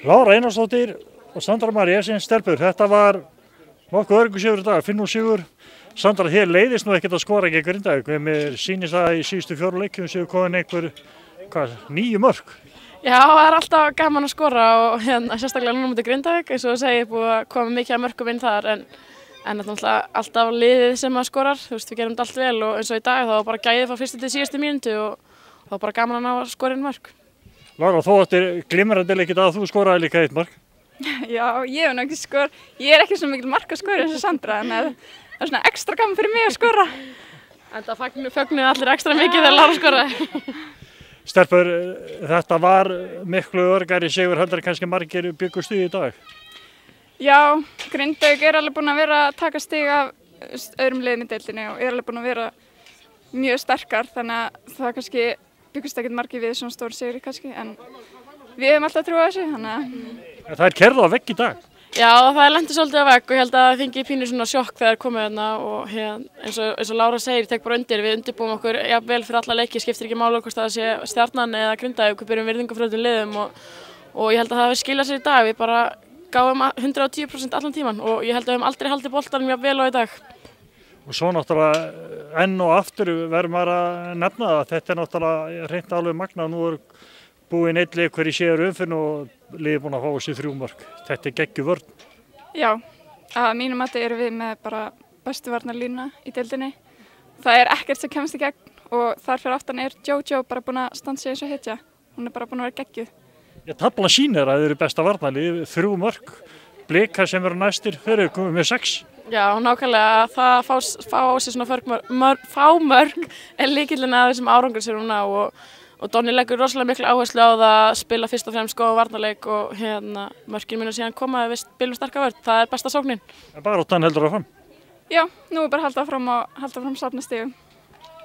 Lára Einarsdóttir og Sandra María sem stelpur. Þetta var nokkuð öruggur sigur í dag, 5-0 sigur. Sandra, þér leiðist nú ekkert að skora gegn Grindavík. Mér sýnist það í síðustu 4 leikjum séu komin einhver 9 mörk. Já, það er alltaf gaman að skora og sérstaklega núna mútið Grindavík, eins og segja, búið að koma mikið að mörkum inn þar en alltaf liðið sem að skorar, við gerum þetta allt vel og eins og í dag þá var bara gæðið frá fyrstu til síðustu mínútu og þá var bara gaman að ná að skora inn mörk. Lára, þó ættir glimrandi leikið að þú skoraði líka 1 mark. Já, ég hef náttúrulega skor. Ég er ekki svo mikil markaskori eins og Sandra, en það er svona ekstra gaman fyrir mig að skora. En það fögnuðu allir ekstra mikið þegar Lára skoraði. Stelpur, þetta var miklu örgari sigur heldur en kannski margir byggust í dag. Já, Grindavík er alveg búin að vera að taka stig af öðrum liðum í deildinni og er alveg búin að vera mjög sterkar, þannig að það kannski byggust ekkert margir við svona stór sigri kannski, en við hefum alltaf trú á þessu, þannig að... Það er kerða á vegg í dag. Já, það er lendið svolítið á vegg og ég held að það fengi pínu svona sjokk þegar komið hérna og eins og Lára segir, ég tek bara undir, við undirbúum okkur vel fyrir alla leiki, skiptir ekki máli hvort það sé Stjarnan eða Grindavík, við byrjum virðingu fyrir öllum liðum og ég held að það hafi skilað sér í dag, við bara gáum 110% allan tíman og ég held að við höfum aldrei haldið boltanum jafn vel á í dag. Og svo náttúrulega enn og aftur verðum maður að nefna það, þetta er náttúrulega hreint alveg magnað, nú er búinn einn leikur í síðari umferð og liðið búin að fá sér 3 mörk. Þetta er geggjuð vörn. Já, að mínum mati erum við með bara bestu varnarlína í deildinni. Það er ekkert sem kemst í gegn og þar fyrir aftan er Jojo bara búin að standa sig eins og hetja. Hún er bara búin að vera geggjuð. Tablan sýnir að þið eru besta varnarlið, 3 mörk. Blikar sem eru næstir, þeir eru komið með 6. Já, nákvæmlega, það fá sér svona fá mörk er lykillinn að þessum árangur sem hún á og Donni leggur rosalega miklu áherslu á það að spila fyrst og fremst góðan varnarleik og mörkin munu síðan koma við spilum sterka vörn, það er besta sóknin. En baráttan heldur áfram? Já, nú er bara að halda fram safna stigum.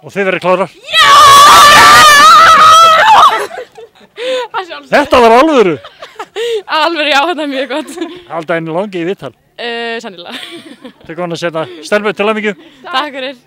Og þið verið klárar? Já! Þetta var alvöru? Alvöru, já, þetta er mjög gott. Halda einu langi í viðtal? Sennilega. Þetta er góðan að setja stelpur til hamingju. Takk fyrir.